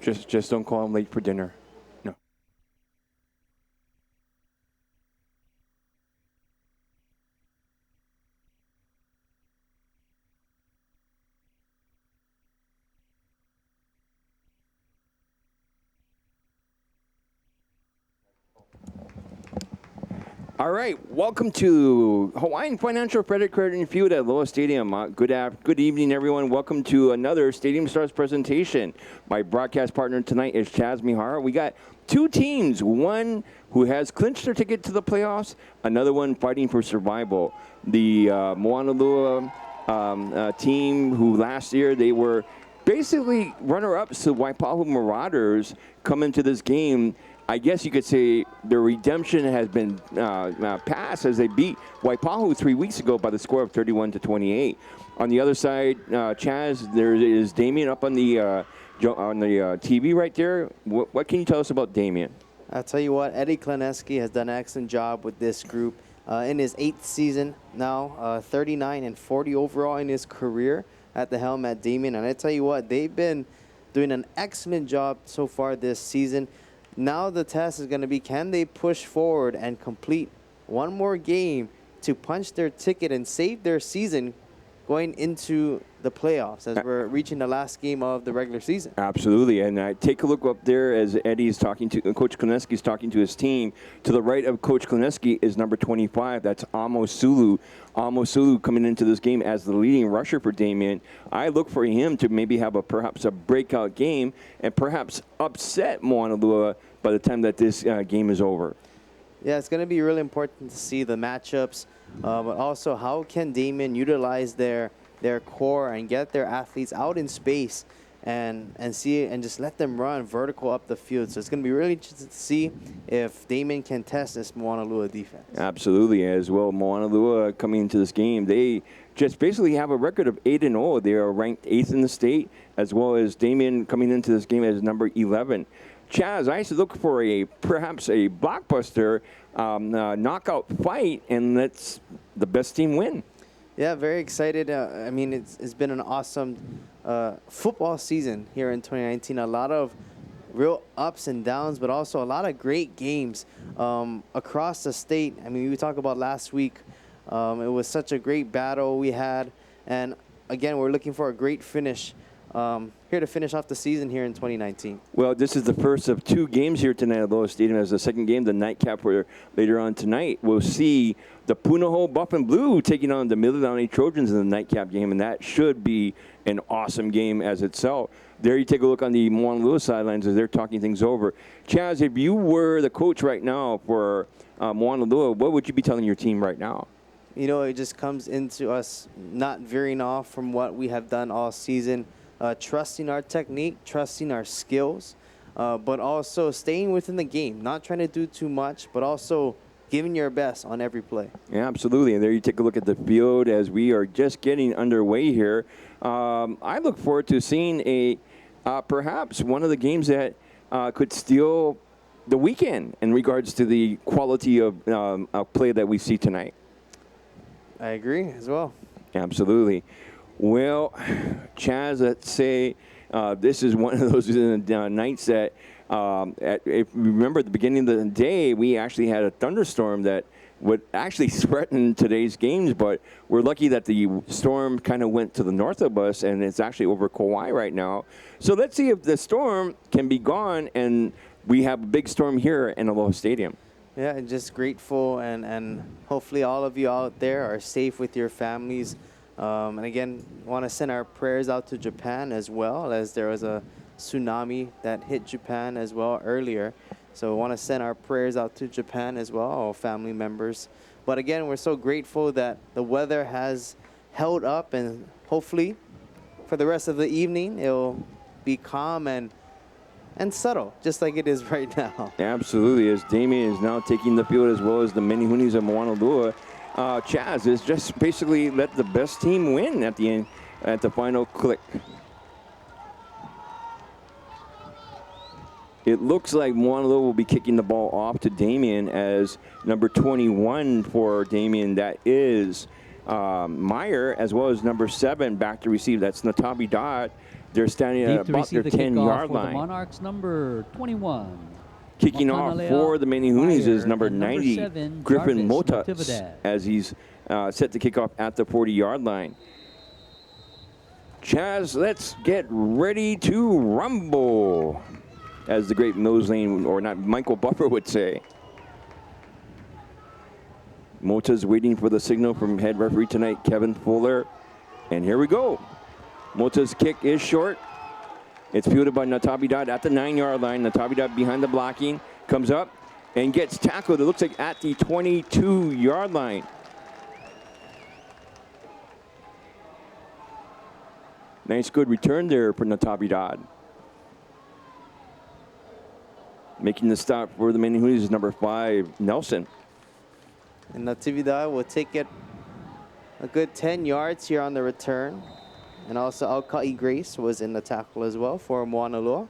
Just don't call him late for dinner. No. All right, welcome to Hawaiian Financial Credit Card Field at Loa Stadium. Good evening, everyone. Welcome to another Stadium Stars presentation. My broadcast partner tonight is Chaz Mihara. We got two teams, one who has clinched their ticket to the playoffs, another one fighting for survival. The Moanalua team, who last year they were basically runner-ups to Waipahu Marauders, come into this game. I guess you could say their redemption has been passed as they beat Waipahu 3 weeks ago by the score of 31-28. On the other side, Chaz, there is Damien up on the TV right there. What can you tell us about Damien? I'll tell you what, Eddie Kleneski has done an excellent job with this group in his 8th season now, 39 and 40 overall in his career at the helm at Damien. And I tell you what, they've been doing an excellent job so far this season. Now the test is going to be, can they push forward and complete one more game to punch their ticket and save their season going into the playoffs as we're reaching the last game of the regular season? Absolutely. And take a look up there as Eddie's talking to, Coach Kleneski's talking to his team. To the right of Coach Kleneski is number 25. That's Amos Sulu. Amos Sulu coming into this game as the leading rusher for Damien. I look for him to maybe have perhaps a breakout game and perhaps upset Moanalua by the time that this game is over. Yeah, it's going to be really important to see the matchups, but also how can Damien utilize their core and get their athletes out in space and see and just let them run vertical up the field. So it's going to be really interesting to see if Damien can test this Moanalua defense. Absolutely, as well. Moanalua coming into this game, they just basically have a record of 8-0. They are ranked 8th in the state, as well as Damien coming into this game as number 11. Chaz, I used to look for perhaps a blockbuster knockout fight, and let's the best team win. Yeah, very excited. I mean, it's been an awesome football season here in 2019. A lot of real ups and downs, but also a lot of great games across the state. I mean, we talked about last week. It was such a great battle we had. And, again, we're looking for a great finish here to finish off the season here in 2019. Well, this is the first of two games here tonight at Loa Stadium. As the second game, the nightcap, where later on tonight we'll see the Punahou Buff and Blue taking on the Mililani Trojans in the nightcap game, and that should be an awesome game as itself. There you take a look on the Moanalua sidelines as they're talking things over. Chaz, if you were the coach right now for Moanalua, what would you be telling your team right now? You know, it just comes into us not veering off from what we have done all season. Trusting our technique, trusting our skills, but also staying within the game, not trying to do too much, but also giving your best on every play. Yeah, absolutely. And there you take a look at the field as we are just getting underway here. I look forward to seeing perhaps one of the games that could steal the weekend in regards to the quality of play that we see tonight. I agree as well. Absolutely. Well, Chaz, let's say this is one of those nights that, if you remember at the beginning of the day, we actually had a thunderstorm that would actually threaten today's games, but we're lucky that the storm kind of went to the north of us, and it's actually over Kauai right now. So let's see if the storm can be gone, and we have a big storm here in Aloha Stadium. Yeah, and just grateful, and hopefully all of you out there are safe with your families. And again, want to send our prayers out to Japan as well, as there was a tsunami that hit Japan as well earlier. So we want to send our prayers out to Japan as well, all family members. But again, we're so grateful that the weather has held up, and hopefully for the rest of the evening, it'll be calm and subtle, just like it is right now. Absolutely, as Damien is now taking the field as well as the Menihunis of Moanalua. Chaz is just basically let the best team win at the end, at the final click. It looks like Moanalua will be kicking the ball off to Damien as number 21 for Damien. That is Meyer, as well as number 7 back to receive. That's Natabi Dodd. They're standing Deep at to about receive their the 10 kickoff yard for the line. Monarchs, number 21. Kicking off Moanalua for the Manihunis is Fire, number and number 90, 7, Griffin Jarvis Motas, Natividad. as he's set to kick off at the 40-yard line. Chaz, let's get ready to rumble, as the great Moslane, or not, Michael Buffer would say. Mota's waiting for the signal from head referee tonight, Kevin Fuller. And here we go. Mota's kick is short. It's fielded by Natividad at the 9-yard line. Natividad behind the blocking, comes up and gets tackled. It looks like at the 22-yard line. Nice good return there for Natividad. Making the stop for the Manihunis is number 5, Nelson. And Natividad will take it a good 10 yards here on the return. And also Alca'i Grace was in the tackle as well for Moanalua.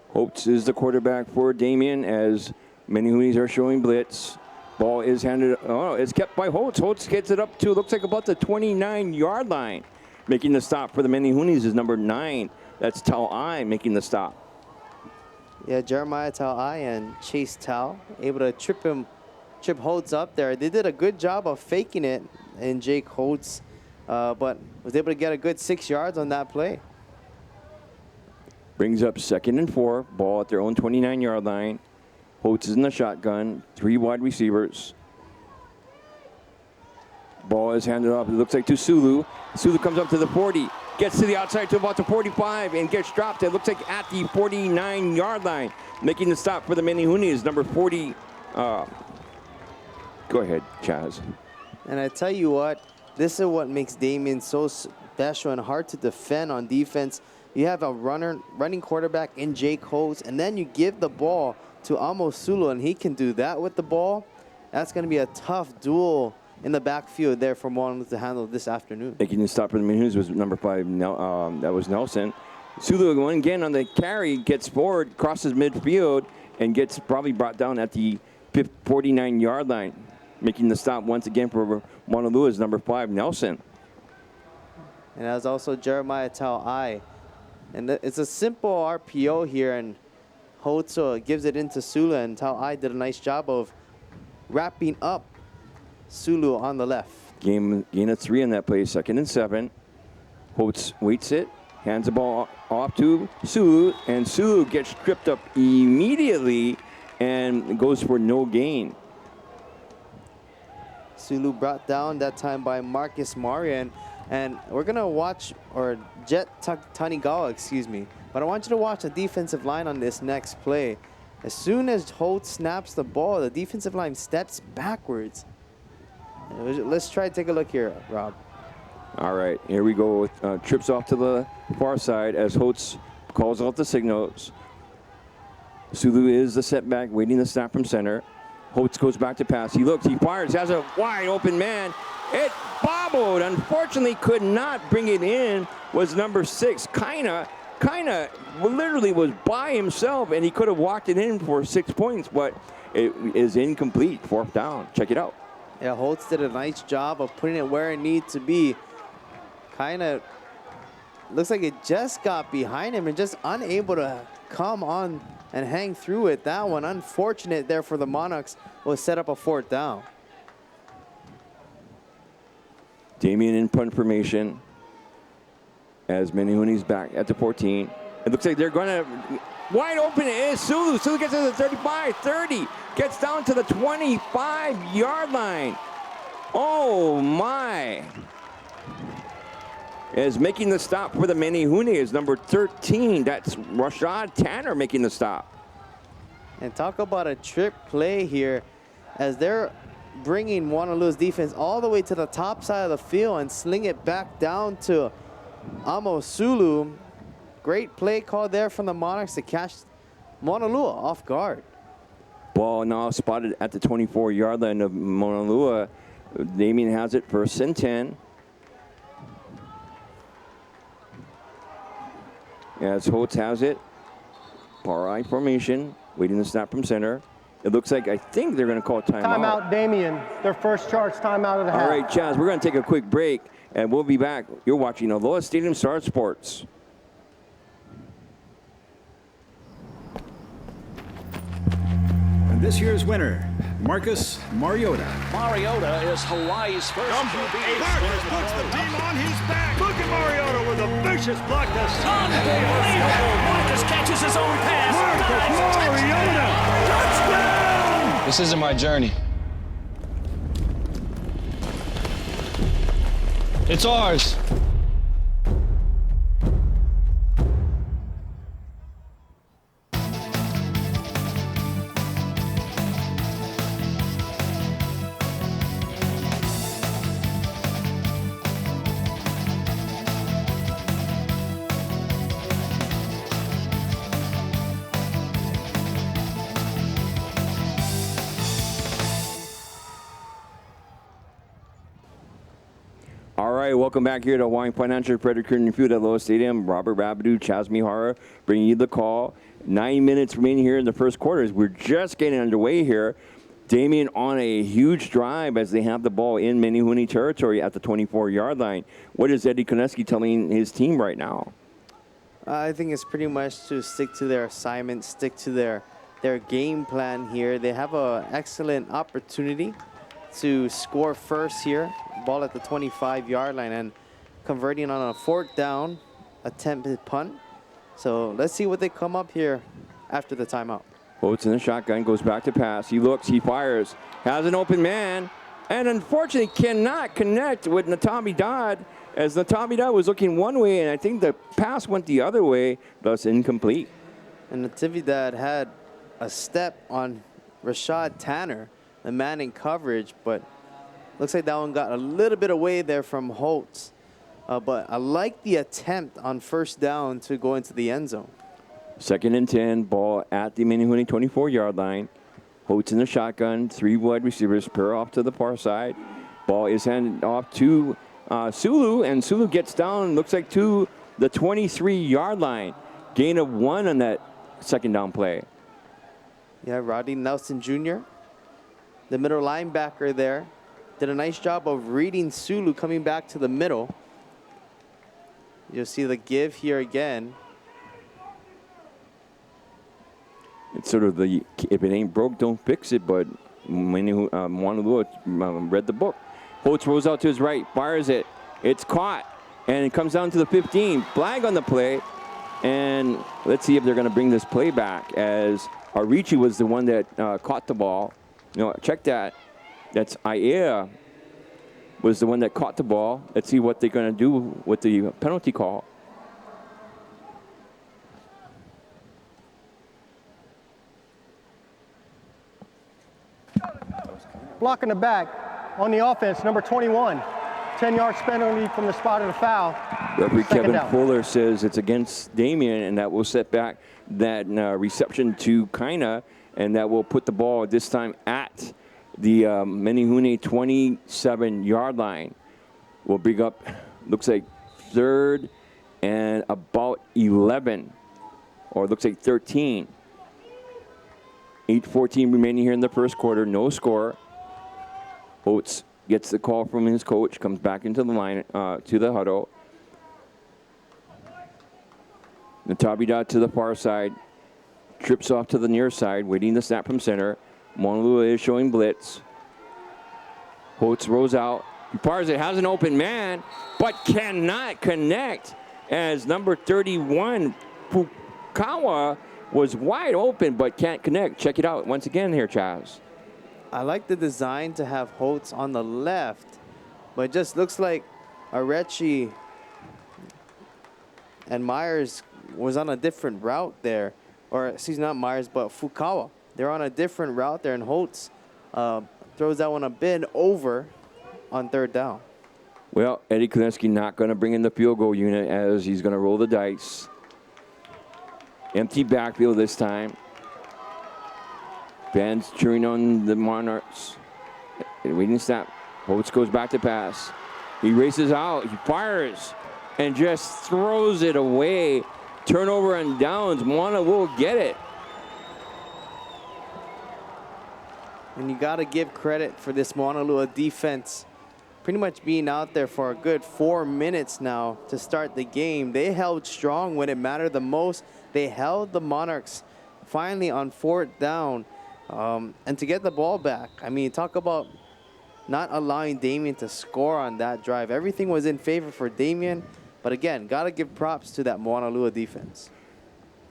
Holtz is the quarterback for Damien, as Manihunis are showing blitz. Ball is handed, oh, it's kept by Holtz. Holtz gets it up to, looks like about the 29-yard line. Making the stop for the Manihunis is number 9. That's Tau'ai making the stop. Yeah, Jeremiah Tau'ai and Chase Tau able to trip Holtz up there. They did a good job of faking it in Jake Holtz, but was able to get a good 6 yards on that play. Brings up 2nd and 4, ball at their own 29-yard line. Holtz is in the shotgun, 3 wide receivers. Ball is handed off, it looks like to Sulu. Sulu comes up to the 40, gets to the outside to about the 45 and gets dropped. It looks like at the 49-yard line. Making the stop for the Manihunis, number 40. Go ahead, Chaz. And I tell you what, this is what makes Damien so special and hard to defend on defense. You have a running quarterback in Jake Holtz, and then you give the ball to Amos Sulu, and he can do that with the ball. That's going to be a tough duel in the backfield there for Moanalua to handle this afternoon. Making the stop for the Manihunis was number 5, that was Nelson. Sulu going again on the carry, gets forward, crosses midfield, and gets probably brought down at the 49-yard line. Making the stop once again for Moanalua is number 5, Nelson. And that was also Jeremiah Tau'ai. And it's a simple RPO here, and Holtz gives it into Sulu, and Tau'ai did a nice job of wrapping up Sulu on the left. Gain of 3 on that play, 2nd and 7. Holtz waits it, hands the ball off to Sulu, and Sulu gets tripped up immediately and goes for no gain. Sulu brought down that time by Marcus Marian. And we're going to watch, or Jet Tanigawa, excuse me. But I want you to watch the defensive line on this next play. As soon as Holtz snaps the ball, the defensive line steps backwards. Let's try to take a look here, Rob. All right, here we go. Trips off to the far side as Holtz calls out the signals. Sulu is the setback, waiting the snap from center. Holtz goes back to pass. He looks, he fires, has a wide open man. It bobbled, unfortunately could not bring it in, was number 6. Kinda literally was by himself, and he could have walked it in for 6 points, but it is incomplete, 4th down. Check it out. Yeah, Holtz did a nice job of putting it where it needs to be. Kinda looks like it just got behind him and just unable to come on and hang through it. That one, unfortunate there for the Monarchs, will set up a 4th down. Damien in punt formation as Manihunis back at the 14. It looks like they're going to, wide open it is Sulu. Sulu gets to the 35, 30, gets down to the 25-yard line. Oh my. Is making the stop for the Manihunis, number 13. That's Rashad Tanner making the stop. And talk about a trick play here as they're bringing Moanalua's defense all the way to the top side of the field and sling it back down to Amos Sulu. Great play call there from the Monarchs to catch Moanalua off guard. Ball now spotted at the 24-yard line of Moanalua. Damien has it, 1st and 10. As Holtz has it, power I formation, waiting the snap from center. It looks like, I think they're going to call a timeout. Timeout, Damien. Their first charge timeout of the half. All right, Chaz, we're going to take a quick break, and we'll be back. You're watching Aloha Stadium Star Sports. And this year's winner, Marcus Mariota. Mariota is Hawaii's first QB. Marcus puts the team on his back. Look at Mariota with a vicious block to Unbelievable! Marcus catches his own pass. Marcus Mariota. Touchdown! This isn't my journey. It's ours. All right, welcome back here to Hawaiian Financial Credit Union Field at Aloha Stadium. Robert Rabideau, Chaz Mihara, bringing you the call. 9 minutes remaining here in the first quarter as we're just getting underway here. Damien on a huge drive as they have the ball in Menehune territory at the 24-yard line. What is Eddie Koneski telling his team right now? I think it's pretty much to stick to their assignment, stick to their game plan here. They have an excellent opportunity to score first here. Ball at the 25-yard line and converting on a 4th down attempted punt. So let's see what they come up here after the timeout. Oates in the shotgun, goes back to pass. He looks, he fires, has an open man, and unfortunately cannot connect with Natami Dodd as Natami Dodd was looking one way, and I think the pass went the other way, thus incomplete. And Natividad had a step on Rashad Tanner, the man in coverage, but looks like that one got a little bit away there from Holtz. But I like the attempt on first down to go into the end zone. 2nd and 10, ball at the Menehune 24-yard line. Holtz in the shotgun, 3 wide receivers, pair off to the far side. Ball is handed off to Sulu, and Sulu gets down, looks like to the 23-yard line. Gain of 1 on that 2nd down play. Yeah, Rodney Nelson Jr., the middle linebacker there, did a nice job of reading Sulu coming back to the middle. You'll see the give here again. It's sort of the, if it ain't broke, don't fix it, but Moanalua read the book. Holtz rolls out to his right, fires it. It's caught, and it comes down to the 15. Flag on the play, and let's see if they're going to bring this play back, as Arichi was the one that caught the ball. Check that. That's Aya was the one that caught the ball. Let's see what they're going to do with the penalty call. Blocking the back on the offense, number 21. 10-yard penalty from the spot of the foul. Referee 2nd Kevin down. Fuller says it's against Damien, and that will set back that reception to Kaina, and that will put the ball this time at the Menehune 27-yard line. We'll bring up, looks like 3rd and about 11, or it looks like 13. 8:14 remaining here in the first quarter, no score. Oates gets the call from his coach, comes back into the line, to the huddle. Natavidad to the far side, trips off to the near side, waiting the snap from center. Moanalua is showing blitz. Oates rolls out. He fires it, has an open man, but cannot connect as number 31, Fukawa, was wide open but can't connect. Check it out once again here, Chaz. I like the design to have Holtz on the left, but it just looks like Arechi and Myers was on a different route there. Or, excuse me, not Myers, but Fukawa. They're on a different route there, and Holtz throws that one a bit over on 3rd down. Well, Eddie Koneski not going to bring in the field goal unit as he's going to roll the dice. Empty backfield this time. Fans cheering on the Monarchs. Waiting snap. Holtz goes back to pass. He races out. He fires and just throws it away. Turnover on downs. Moana will get it. And you got to give credit for this Moanalua defense pretty much being out there for a good 4 minutes now to start the game. They held strong when it mattered the most. They held the Monarchs finally on 4th down. And to get the ball back, I mean, talk about not allowing Damien to score on that drive. Everything was in favor for Damien. But again, got to give props to that Moanalua defense.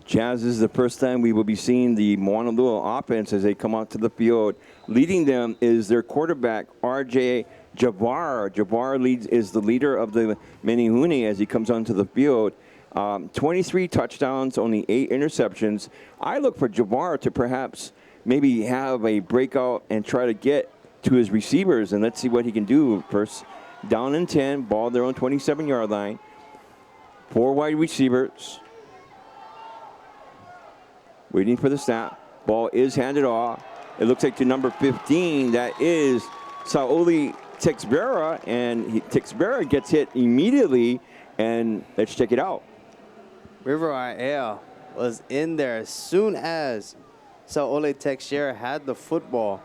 Chaz, this is the first time we will be seeing the Moanalua offense as they come out to the field. Leading them is their quarterback, R.J. Jabbar. Jabbar is the leader of the Menehune as he comes onto the field. 23 touchdowns, only 8 interceptions. I look for Jabbar to perhaps maybe have a breakout and try to get to his receivers, and let's see what he can do. First down and 10, ball their own 27-yard line. 4 wide receivers. Waiting for the snap. Ball is handed off. It looks like to number 15, that is Sauli Texbera, and Texbera gets hit immediately, and let's check it out. River Aea was in there as soon as Sauli Texbera had the football.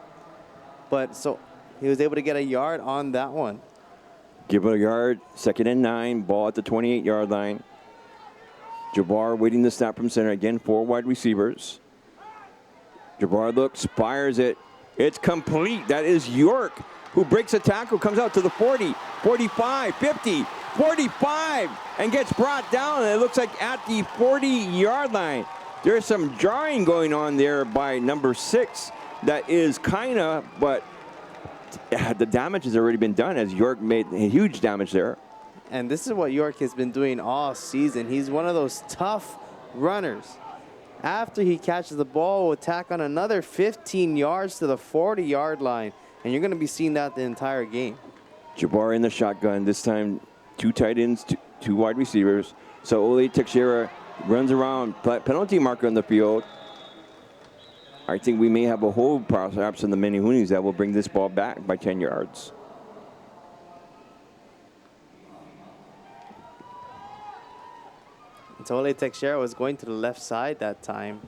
But so he was able to get a yard on that one. Give it a yard, 2nd and 9, ball at the 28-yard line. Jabbar waiting the snap from center. Again, 4 wide receivers. Jabbar looks, fires it. It's complete. That is York, who breaks a tackle, comes out to the 40, 45, 50, 45, and gets brought down. And it looks like at the 40-yard line. There's some jarring going on there by number 6. That is Kaina, but the damage has already been done as York made huge damage there. And this is what York has been doing all season. He's one of those tough runners. After he catches the ball, will tack on another 15 yards to the 40-yard line. And you're going to be seeing that the entire game. Jabbar in the shotgun. This time, 2 tight ends, 2 wide receivers. So Ole Texera runs around, penalty marker on the field. I think we may have a hold perhaps in the Menehunes that will bring this ball back by 10 yards. Ole Texera was going to the left side that time.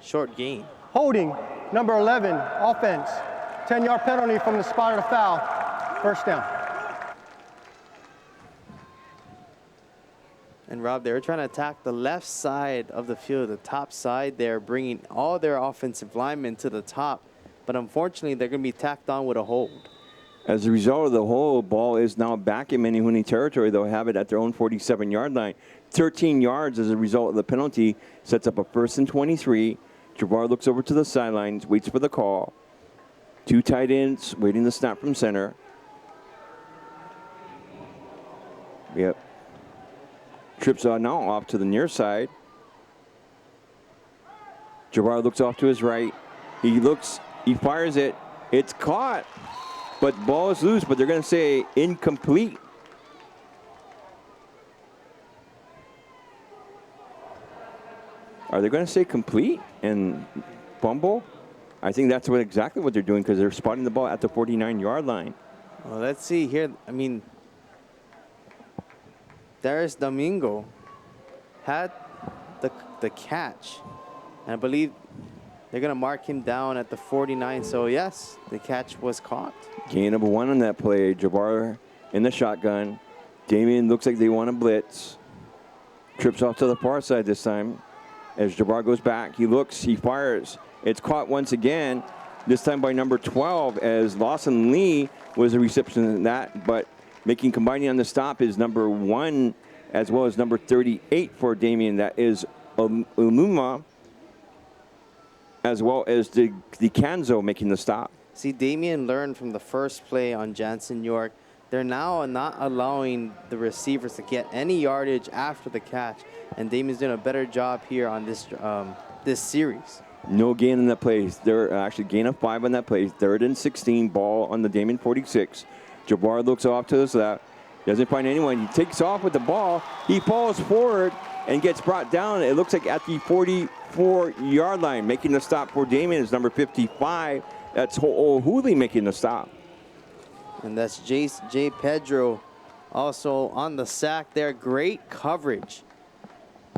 Short gain. Holding, number 11, offense. 10-yard penalty from the spot of the foul. First down. And Rob, they were trying to attack the left side of the field, the top side there, bringing all their offensive linemen to the top. But unfortunately, they're going to be tacked on with a hold. As a result of the hold, ball is now back in Menehune territory. They'll have it at their own 47-yard line. 13 yards as a result of the penalty. Sets up a 1st and 23. Jabbar looks over to the sidelines, waits for the call. 2 tight ends waiting the snap from center. Yep. Trips on now off to the near side. Jabbar looks off to his right. He looks, he fires it. It's caught, but ball is loose, but they're going to say incomplete. Are they going to say complete and fumble? I think that's exactly what they're doing because they're spotting the ball at the 49-yard line. Well, let's see here. I mean, Darius Domingo had the catch. And I believe they're going to mark him down at the 49. So, yes, the catch was caught. Gain number 1 on that play. Jabbar in the shotgun. Damien looks like they want to blitz. Trips off to the far side this time. As Jabbar goes back, he looks, he fires. It's caught once again, this time by number 12, as Lawson Lee was the reception in that. But combining on the stop is number 1 as well as number 38 for Damien. That is Uluma, as well as the Kanzo making the stop. See, Damien learned from the first play on Jansen York. They're now not allowing the receivers to get any yardage after the catch. And Damien's doing a better job here on this series. No gain on that play. They're actually gain of 5 on that play. 3rd and 16, ball on the Damien 46. Jabbar looks off to his left. Doesn't find anyone. He takes off with the ball. He falls forward and gets brought down. It looks like at the 44-yard line. Making the stop for Damien is number 55. That's Ho'ohuli making the stop. And that's J. Pedro also on the sack there. Great coverage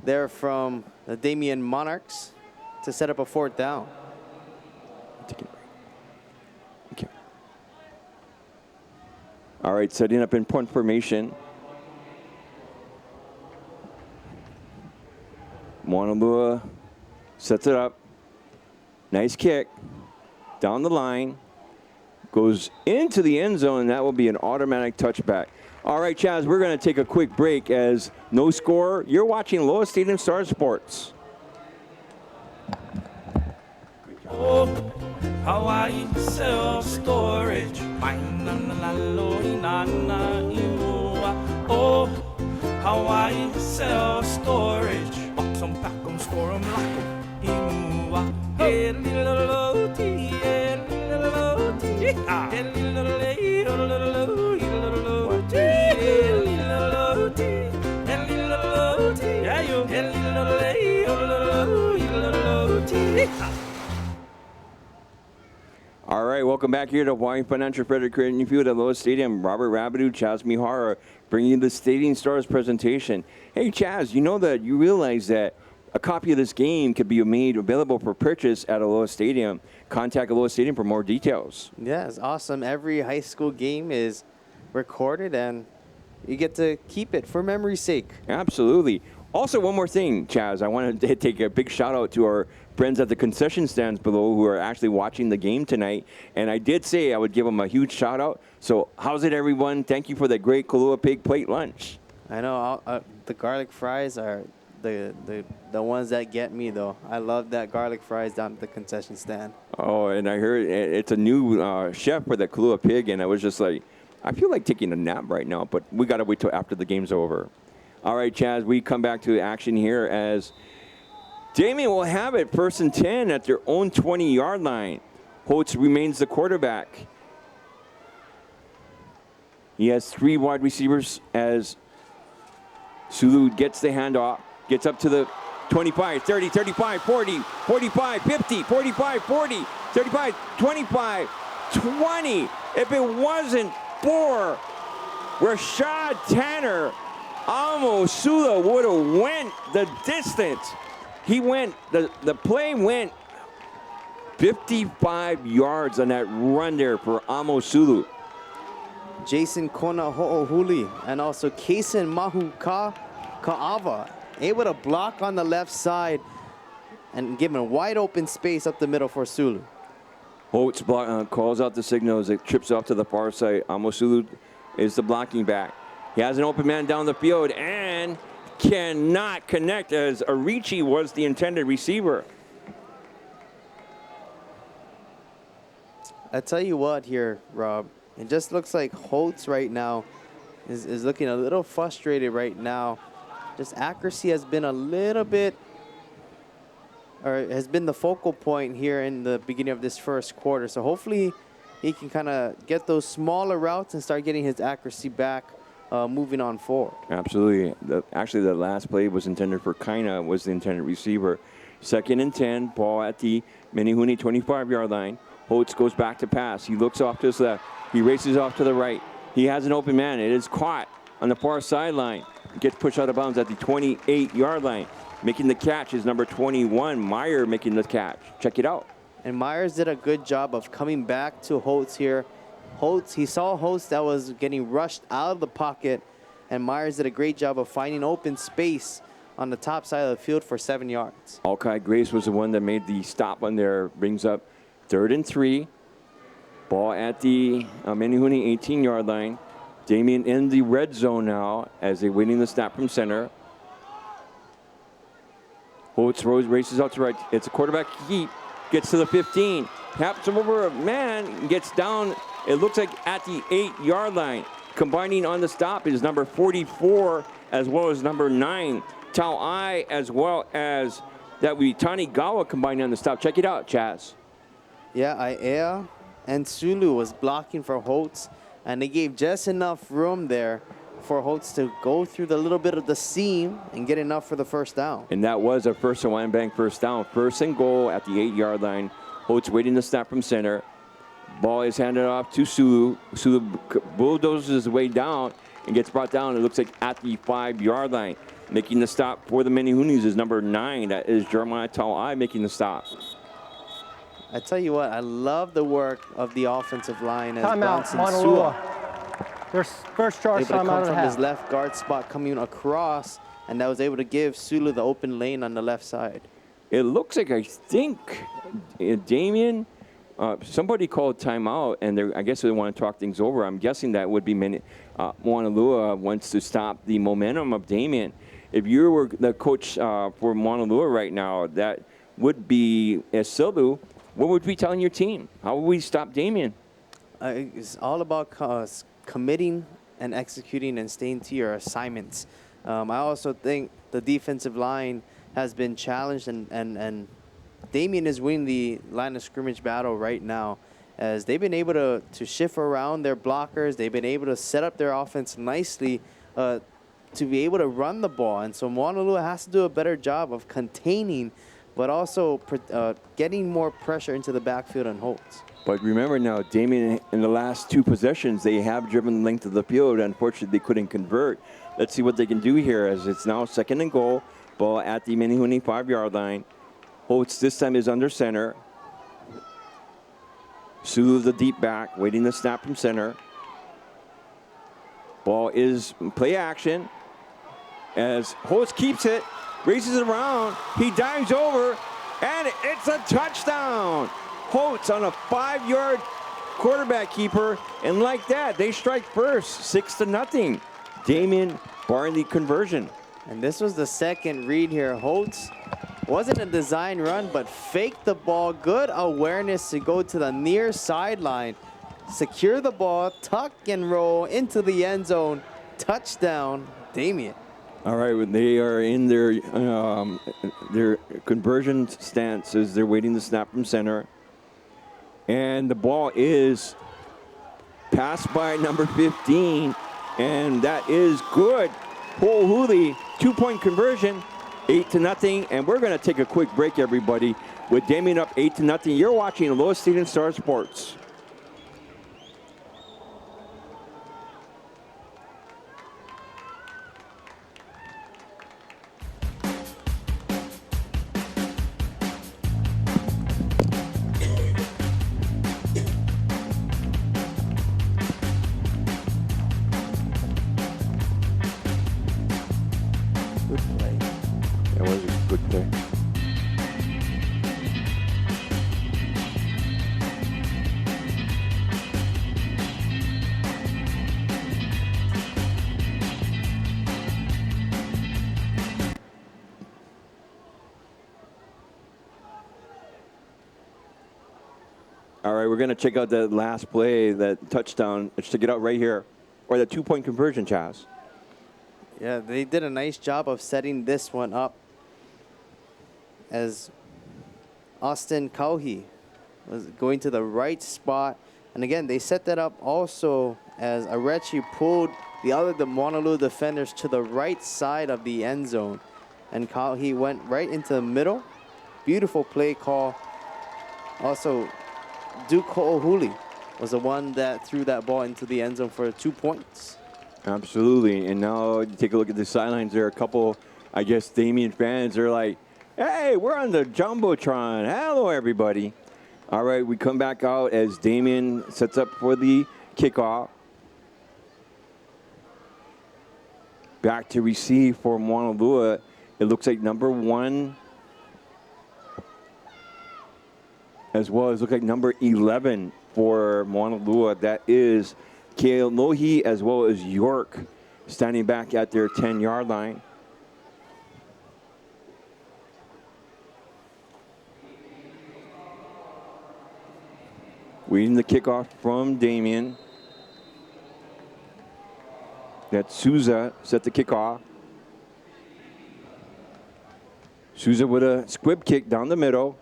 there from the Damien Monarchs to set up a 4th down. All right, setting up in point formation. Moanalua sets it up. Nice kick. Down the line. Goes into the end zone, and that will be an automatic touchback. All right, Chaz, we're going to take a quick break as no score. You're watching Loa Stadium Star Sports. Oh, Hawaii self-storage. Oh, Hawaii self-storage. Box 'em, pack 'em, store 'em, lock 'em. Imua. Hey, little tea, hey, little tea. Hey, little tea, little tea. Hey, little tea, hey, little tea. Yeah, you. Hey, little tea. All right, welcome back here to Hawaiian Financial Credit Union Field at Loa Stadium. Robert Rabideau, Chaz Mihara, bringing you the Stadium Stars presentation. Hey, Chaz, you know that you realize that a copy of this game could be made available for purchase at Aloha Stadium. Contact Aloha Stadium for more details. Yeah, it's awesome. Every high school game is recorded, and you get to keep it for memory's sake. Absolutely. Also, one more thing, Chaz. I wanted to take a big shout out to our friends at the concession stands below who are actually watching the game tonight. And I did say I would give them a huge shout out. So how's it, everyone? Thank you for the great Kalua Pig plate lunch. I know the garlic fries are the ones that get me, though. I love that garlic fries down at the concession stand. Oh, and I heard it's a new chef for the Kalua Pig, and I was just like, I feel like taking a nap right now, but we got to wait till after the game's over. All right, Chaz, we come back to action here as Damien will have it 1st and 10 at their own 20-yard line. Holtz remains the quarterback. He has 3 wide receivers as Sulu gets the handoff, gets up to the 25, 30, 35, 40, 45, 50, 45, 40, 35, 25, 20. If it wasn't for Rashad Tanner, Amo Sula would have went the distance. He went, the play went 55 yards on that run there for Amo Sulu. Jason Kona Ho'ohuli and also Kason Mahu Ka'ava able to block on the left side and give him a wide open space up the middle for Sulu. Holtz calls out the signal as it trips off to the far side. Amo Sulu is the blocking back. He has an open man down the field and cannot connect as Arichi was the intended receiver. I tell you what here, Rob, it just looks like Holtz right now is looking a little frustrated right now. Just accuracy has been a little bit, or has been the focal point here in the beginning of this first quarter. So hopefully he can kind of get those smaller routes and start getting his accuracy back moving on forward. Absolutely. Actually, the last play was intended for Kaina, was the intended receiver. 2nd and 10, ball at the Menehune 25-yard line. Holtz goes back to pass. He looks off to his left. He races off to the right. He has an open man. It is caught on the far sideline. Gets pushed out of bounds at the 28-yard line. Making the catch is number 21, Meyer making the catch. Check it out. And Myers did a good job of coming back to Holtz here. He saw Holtz that was getting rushed out of the pocket, and Myers did a great job of finding open space on the top side of the field for 7 yards. Alkai Grace was the one that made the stop on there. Brings up 3rd and 3. Ball at the Menehune 18-yard line. Damien in the red zone now as they're waiting the snap from center. Holtz races out to right. It's a quarterback keep. Gets to the 15. Taps him over a man. Gets down, it looks like at the 8-yard line. Combining on the stop is number 44 as well as number 9. Tau Ai as well as that would be Tanigawa combining on the stop. Check it out, Chaz. Yeah, Aiea and Sulu was blocking for Holtz, and they gave just enough room there for Holtz to go through the little bit of the seam and get enough for the first down. And that was a first and one bank first down. 1st and goal at the 8-yard line. Holtz waiting the snap from center. Ball is handed off to Sulu. Sulu bulldozes his way down and gets brought down. It looks like at the 5-yard line. Making the stop for the Menehunis is number 9. That is Jeremiah Tauai making the stop. I tell you what, I love the work of the offensive line as Timeout, Bronson Moanalua. Their first charge able to time come out of the from his half. left guard spot, coming across, and that was able to give Sulu the open lane on the left side. It looks like, I think, Damien, somebody called timeout, and I guess they want to talk things over. I'm guessing that would be Moanalua wants to stop the momentum of Damien. If you were the coach for Moanalua right now, that would be Silu. What would we telling your team? How would we stop Damien? It's all about committing and executing and staying to your assignments. I also think the defensive line has been challenged, and Damien is winning the line of scrimmage battle right now, as they've been able to shift around their blockers. They've been able to set up their offense nicely to be able to run the ball. And so Moanalua has to do a better job of containing, but also getting more pressure into the backfield and holds. But remember now, Damien, in the last 2 possessions, they have driven the length of the field. Unfortunately, they couldn't convert. Let's see what they can do here, as it's now 2nd and goal. Ball at the Menehune 5-yard line. Holtz this time is under center. Sulu the deep back, waiting the snap from center. Ball is play action. As Holtz keeps it, races it around, he dives over, and it's a touchdown. Holtz on a 5-yard quarterback keeper, and like that, they strike first, 6-0. Damien barring the conversion. And this was the second read here. Holtz wasn't a design run, but faked the ball. Good awareness to go to the near sideline, secure the ball, tuck and roll into the end zone. Touchdown, Damien. All right, they are in their conversion stances. They're waiting the snap from center. And the ball is passed by number 15, and that is good. Ho'ohuli, 2-point conversion, 8-0, and we're going to take a quick break, everybody, with Damien up 8-0. You're watching Loa Stadium Star Sports. That was a good play. All right, we're going to check out that last play, that touchdown. Let's check it out right here. Or the 2-point conversion, Chaz. Yeah, they did a nice job of setting this one up, as Austin Kauhi was going to the right spot. And again, they set that up also as Arechi pulled the Moanalua defenders to the right side of the end zone. And Kauhi went right into the middle. Beautiful play call. Also, Duke Ho'ohuli was the one that threw that ball into the end zone for 2 points. Absolutely. And now you take a look at the sidelines. There are a couple, I guess, Damien fans. They're like, hey, we're on the Jumbotron. Hello, everybody. All right, we come back out as Damien sets up for the kickoff. Back to receive for Moanalua. It looks like number 1, as well as look like number 11 for Moanalua. That is Kealohi as well as York standing back at their 10-yard line. Waiting the kickoff from Damien. That Souza set the kickoff. Souza with a squib kick down the middle.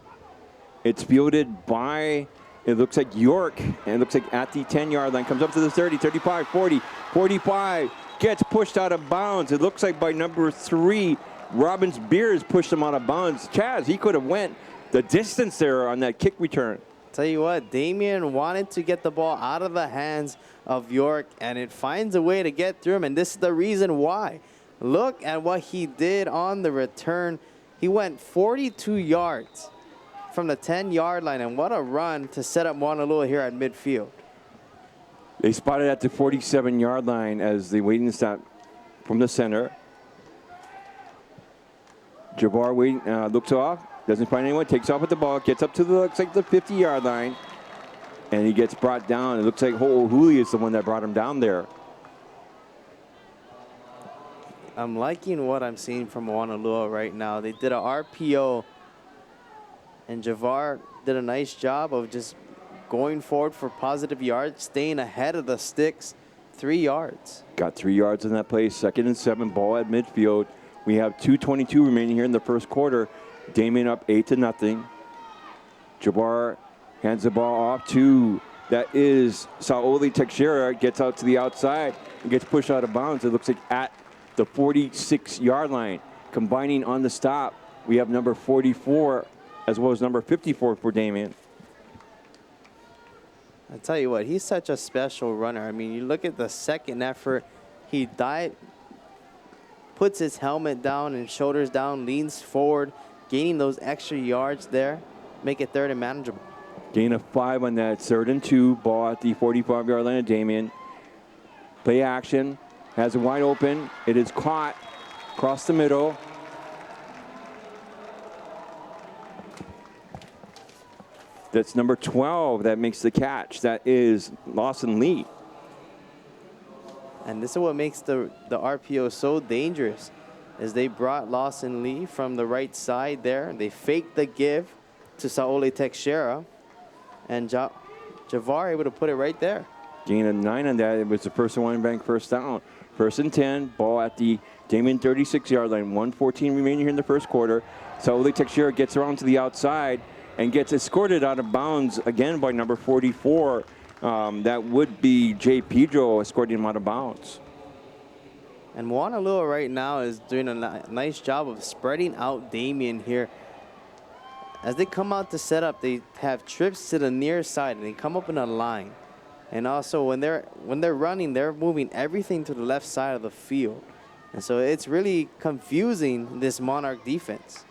It's fielded by, it looks like York, and it looks like at the 10-yard line. Comes up to the 30, 35, 40, 45. Gets pushed out of bounds. It looks like by number 3, Robbins Beers pushed him out of bounds. Chaz, he could have went the distance there on that kick return. Tell you what, Damien wanted to get the ball out of the hands of York, and it finds a way to get through him, and this is the reason why. Look at what he did on the return. He went 42 yards from the 10-yard line, and what a run to set up Moanalua here at midfield. They spot it at the 47-yard line as they waiting to stop from the center. Jabbar looks off, doesn't find anyone, takes off with the ball, gets up to the, looks like the 50-yard line, and he gets brought down. It looks like Ho'ohuli is the one that brought him down there. I'm liking what I'm seeing from Moanalua right now. They did a RPO, and Javar did a nice job of just going forward for positive yards, staying ahead of the sticks, 3 yards. Got 3 yards in that play, 2nd and 7, ball at midfield. We have 2:22 remaining here in the first quarter. Damien up 8-0. Jabbar hands the ball off to, that is Saoli Teixeira, gets out to the outside and gets pushed out of bounds. It looks like at the 46-yard line. Combining on the stop, we have number 44 as well as number 54 for Damien. I tell you what, he's such a special runner. I mean, you look at the second effort, he puts his helmet down and shoulders down, leans forward, gaining those extra yards there, make it 3rd and manageable. Gain of 5 on that 3rd and 2, ball at the 45-yard line of Damien. Play action, has it wide open. It is caught across the middle. That's number 12 that makes the catch. That is Lawson Lee. And this is what makes the RPO so dangerous, is they brought Lawson Lee from the right side there. They faked the give to Saole Teixeira, and Javar able to put it right there. Gain of 9 on that. It was the first and 1 bank first down. 1st and 10, ball at the Damien 36-yard line. 1:14 remaining here in the first quarter. Saole Teixeira gets around to the outside and gets escorted out of bounds again by number 44. That would be Jay Pedro escorting him out of bounds. And Moanalua right now is doing a nice job of spreading out Damien here. As they come out to set up, they have trips to the near side and they come up in a line. And also when they're running, they're moving everything to the left side of the field. And so it's really confusing this Monarch defense.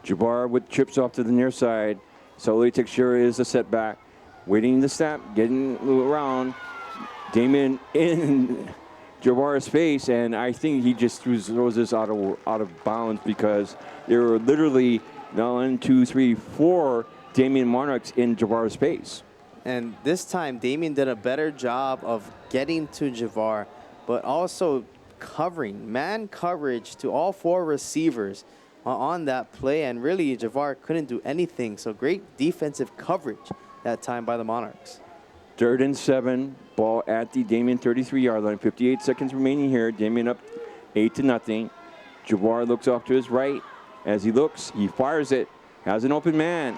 Jabbar with trips off to the near side. Saole Teixeira is a setback. Waiting the snap, getting around. Damien in Jabbar's face, and I think he just throws this out of bounds because there were literally 1, 2, 3, 4 Damien Monarchs in Jabbar's face. And this time, Damien did a better job of getting to Javar, but also covering, man coverage to all 4 receivers on that play. And really, Javar couldn't do anything. So great defensive coverage that time by the Monarchs. 3rd and 7, ball at the Damien 33-yard line. 58 seconds remaining here. Damien up 8-0. Jabbar looks off to his right. As he looks, he fires it. Has an open man,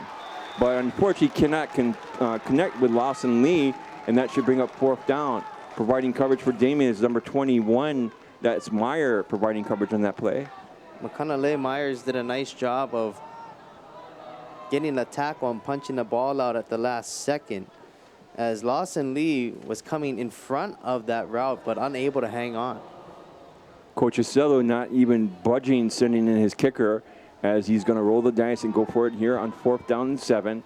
but unfortunately cannot connect with Lawson Lee, and that should bring up 4th down. Providing coverage for Damien is number 21. That's Meyer providing coverage on that play. Makanale Myers did a nice job of getting the tackle and punching the ball out at the last second, as Lawson Lee was coming in front of that route but unable to hang on. Coach Acello not even budging, sending in his kicker as he's going to roll the dice and go for it here on 4th down and 7.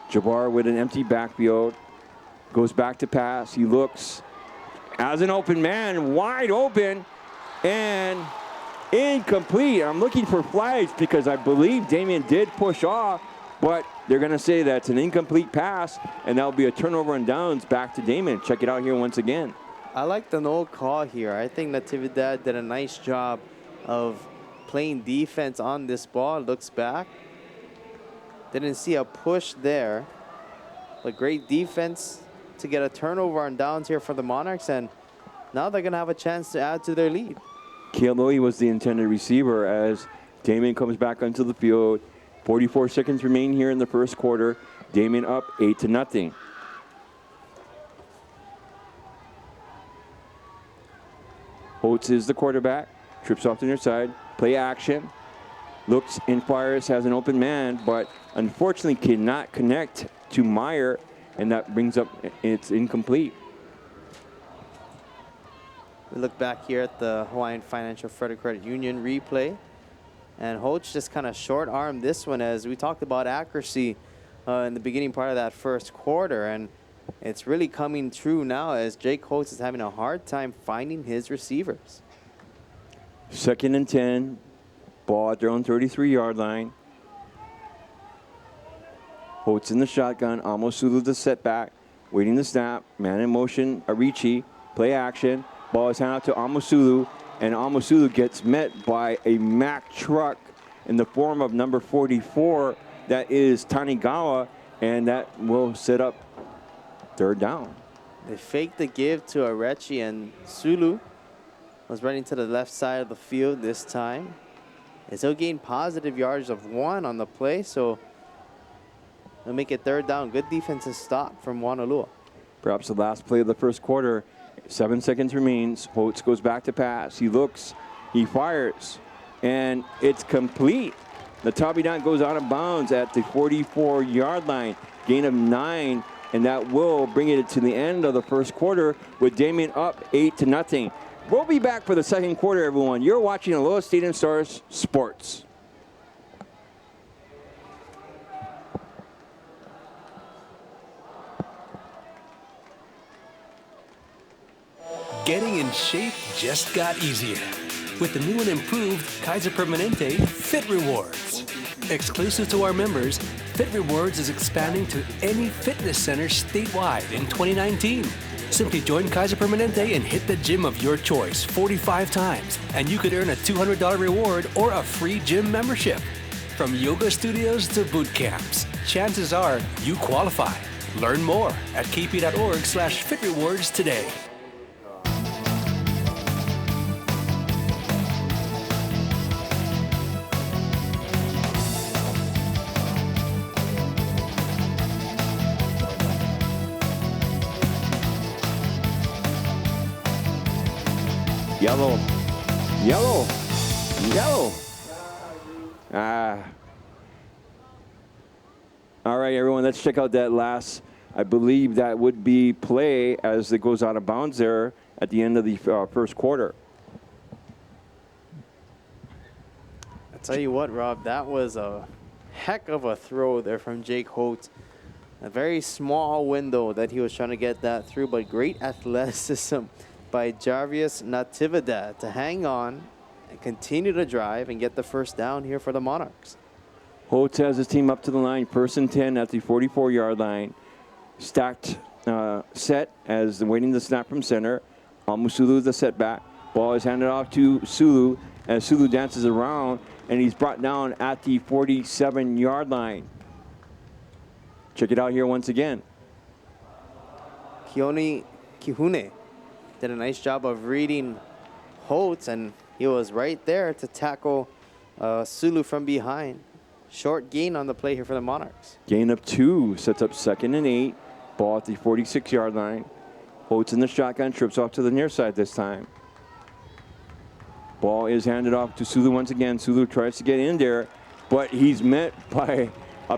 Jabbar with an empty backfield, goes back to pass. He looks, as an open man, wide open, and incomplete. I'm looking for flags because I believe Damien did push off, but they're going to say that's an incomplete pass, and that'll be a turnover and downs back to Damien. Check it out here once again. I like the no call here. I think Natividad did a nice job of playing defense on this ball. Looks back. Didn't see a push there, but great defense to get a turnover on downs here for the Monarchs, and now they're going to have a chance to add to their lead. Kealoi was the intended receiver as Damien comes back onto the field. 44 seconds remain here in the first quarter. Damien up 8-0. Oates is the quarterback. Trips off to the near side. Play action. Looks and fires, has an open man, but unfortunately cannot connect to Meyer, and that brings up, it's incomplete. We look back here at the Hawaiian Financial Federal Credit Union replay, and Holtz just kind of short-armed this one. As we talked about accuracy in the beginning part of that first quarter, and it's really coming true now as Jake Holtz is having a hard time finding his receivers. 2nd and 10. Ball at their own 33-yard line. Holtz in the shotgun. Amosulu the setback. Waiting the snap. Man in motion. Arichi. Play action. Ball is handed out to Amosulu. And Amosulu gets met by a Mack truck in the form of number 44. That is Tanigawa. And that will set up 3rd down. They faked the give to Arechi, and Sulu was running to the left side of the field this time. They'll gain positive yards of 1 on the play, so they'll make it 3rd down. Good defensive stop from Moanalua. Perhaps the last play of the first quarter. 7 seconds remains. Holtz goes back to pass. He looks, he fires, and it's complete. The Tabidan goes out of bounds at the 44-yard line. Gain of 9, and that will bring it to the end of the first quarter with Damien up 8-0. We'll be back for the second quarter, everyone. You're watching Aloha Stadium Stars Sports. Getting in shape just got easier with the new and improved Kaiser Permanente Fit Rewards. Exclusive to our members, Fit Rewards is expanding to any fitness center statewide in 2019. Simply join Kaiser Permanente and hit the gym of your choice 45 times, and you could earn a $200 reward or a free gym membership. From yoga studios to boot camps, chances are you qualify. Learn more at kp.org/fitrewards today. Yellow, yellow, yellow. All right, everyone, let's check out that last, I believe that would be play as it goes out of bounds there at the end of the first quarter. I'll tell you what, Rob, that was a heck of a throw there from Jake Holtz. A very small window that he was trying to get that through, but great athleticism by Jarvius Natividad to hang on and continue to drive and get the first down here for the Monarchs. Holtz has his team up to the line, 1st and 10 at the 44-yard line. Stacked set as waiting the snap from center. Amusulu the setback. Ball is handed off to Sulu as Sulu dances around, and he's brought down at the 47-yard line. Check it out here once again. Keone Kihune did a nice job of reading Holtz, and he was right there to tackle Sulu from behind. Short gain on the play here for the Monarchs. Gain of 2, sets up 2nd and 8. Ball at the 46-yard line. Holtz in the shotgun, trips off to the near side this time. Ball is handed off to Sulu once again. Sulu tries to get in there, but he's met by a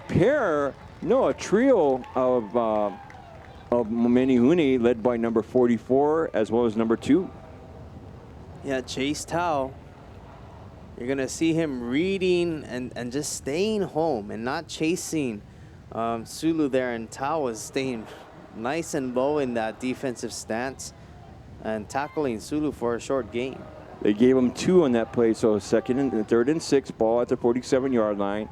trio of Menihuni, led by number 44 as well as number 2. Yeah, Chase Tao. You're going to see him reading and just staying home and not chasing Sulu there. And Tao was staying nice and low in that defensive stance and tackling Sulu for a short gain. They gave him 2 on that play, so 3rd and 6, ball at the 47-yard line.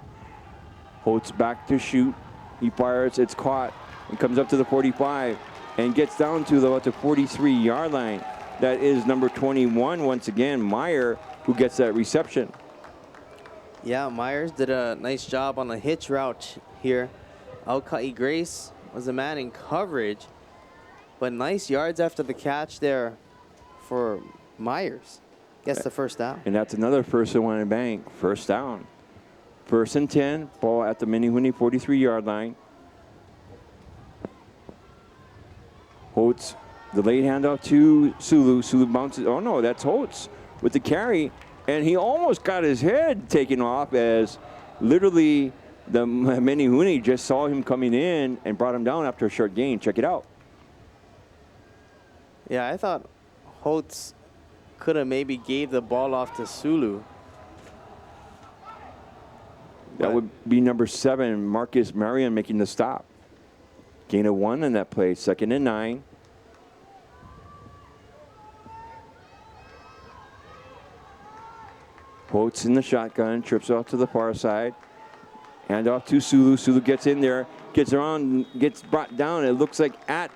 Holtz back to shoot. He fires, it's caught. It comes up to the 45 and gets down to the 43-yard line. That is number 21 once again, Meyer, who gets that reception. Yeah, Myers did a nice job on the hitch route here. Alkai Grace was the man in coverage, but nice yards after the catch there for Myers. Gets the first down. And that's another first and 1 bank, first down. 1st and 10, ball at the Menihuni 43-yard line. Holtz, the late handoff to Sulu. Sulu bounces. Oh no, that's Holtz with the carry. And he almost got his head taken off as literally the Menihuni just saw him coming in and brought him down after a short gain. Check it out. Yeah, I thought Holtz could have maybe gave the ball off to Sulu. That would be number 7, Marcus Marion, making the stop. Gain of 1 in that play, 2nd and 9. Quotes in the shotgun, trips off to the far side. Hand off to Sulu. Sulu gets in there, gets around, gets brought down. It looks like at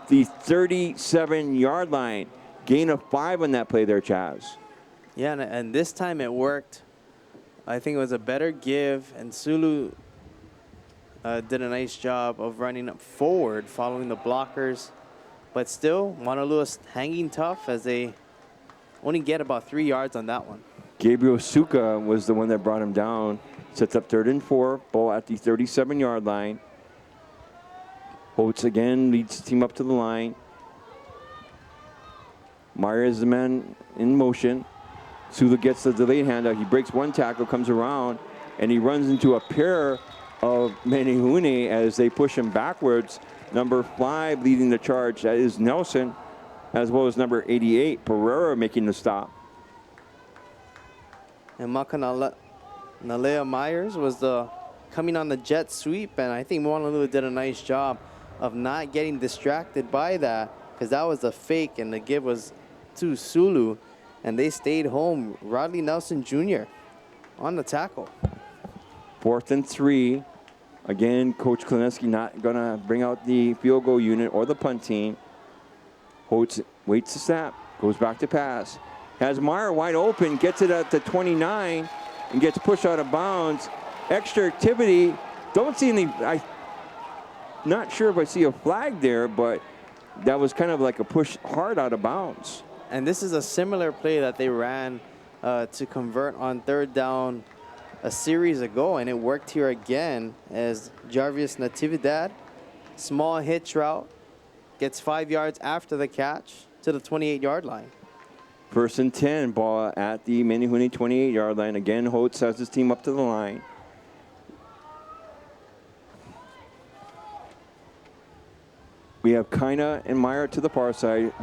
the 37-yard line. Gain of 5 on that play there, Chaz. Yeah, and this time it worked. I think it was a better give, and Sulu did a nice job of running up forward, following the blockers. But still, Moanalua hanging tough as they only get about 3 yards on that one. Gabriel Suka was the one that brought him down. Sets up 3rd and 4, ball at the 37-yard line. Holtz again leads the team up to the line. Meyer is the man in motion. Sulu gets the delayed handout. He breaks one tackle, comes around, and he runs into a pair of Menehune as they push him backwards. Number 5 leading the charge, that is Nelson, as well as number 88, Pereira, making the stop. And Nalea Myers was coming on the jet sweep, and I think Moanalua did a nice job of not getting distracted by that, because that was a fake, and the give was to Sulu, and they stayed home. Rodley Nelson Jr. on the tackle. 4th and 3. Again, Coach Klineski not going to bring out the field goal unit or the punt team. Holtz waits to snap, goes back to pass. Has Meyer wide open, gets it at the 29, and gets pushed out of bounds. Extra activity. Don't see any, I'm not sure if I see a flag there, but that was kind of like a push hard out of bounds. And this is a similar play that they ran to convert on 3rd down a series ago, and it worked here again as Jarvis Natividad, small hitch route, gets 5 yards after the catch to the 28-yard line. 1st and 10, ball at the Menehune 28-yard line. Again, Holtz has his team up to the line. We have Kaina and Meyer to the far side.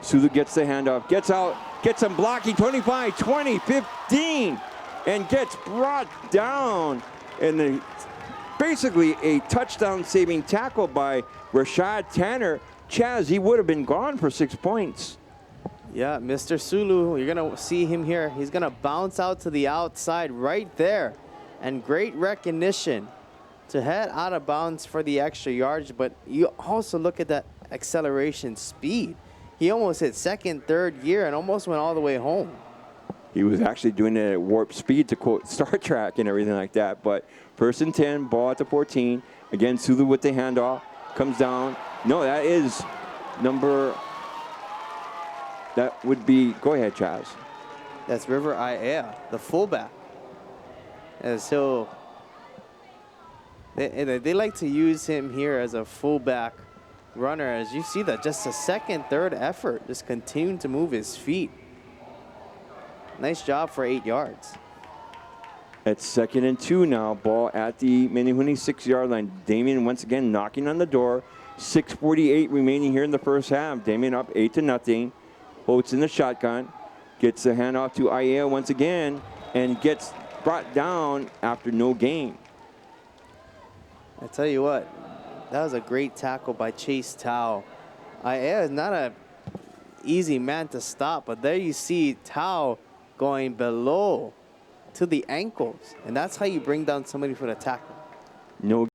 Sulu gets the handoff, gets out, gets some blocking, 25, 20, 15, and gets brought down. And then basically a touchdown-saving tackle by Rashad Tanner. Chaz, he would have been gone for 6 points. Yeah, Mr. Sulu, you're going to see him here. He's going to bounce out to the outside right there. And great recognition to head out of bounds for the extra yards. But you also look at that acceleration speed. He almost hit 2nd, 3rd gear and almost went all the way home. He was actually doing it at warp speed, to quote Star Trek and everything like that. But 1st and 10, ball at the 14. Again, Sulu with the handoff, comes down. No, that is number... That would be, go ahead, Chaz. That's River Ia, the fullback. As he'll, they like to use him here as a fullback runner. As you see that, just a 2nd, 3rd effort, just continuing to move his feet. Nice job for 8 yards. It's 2nd and 2 now. Ball at the Menehune 6-yard line. Damien once again knocking on the door. 6:48 remaining here in the first half. Damien up 8-0. Holtz in the shotgun, gets the handoff to Ia once again, and gets brought down after no gain. I tell you what, that was a great tackle by Chase Tao. Ia is not an easy man to stop, but there you see Tao going below to the ankles, and that's how you bring down somebody for the tackle. No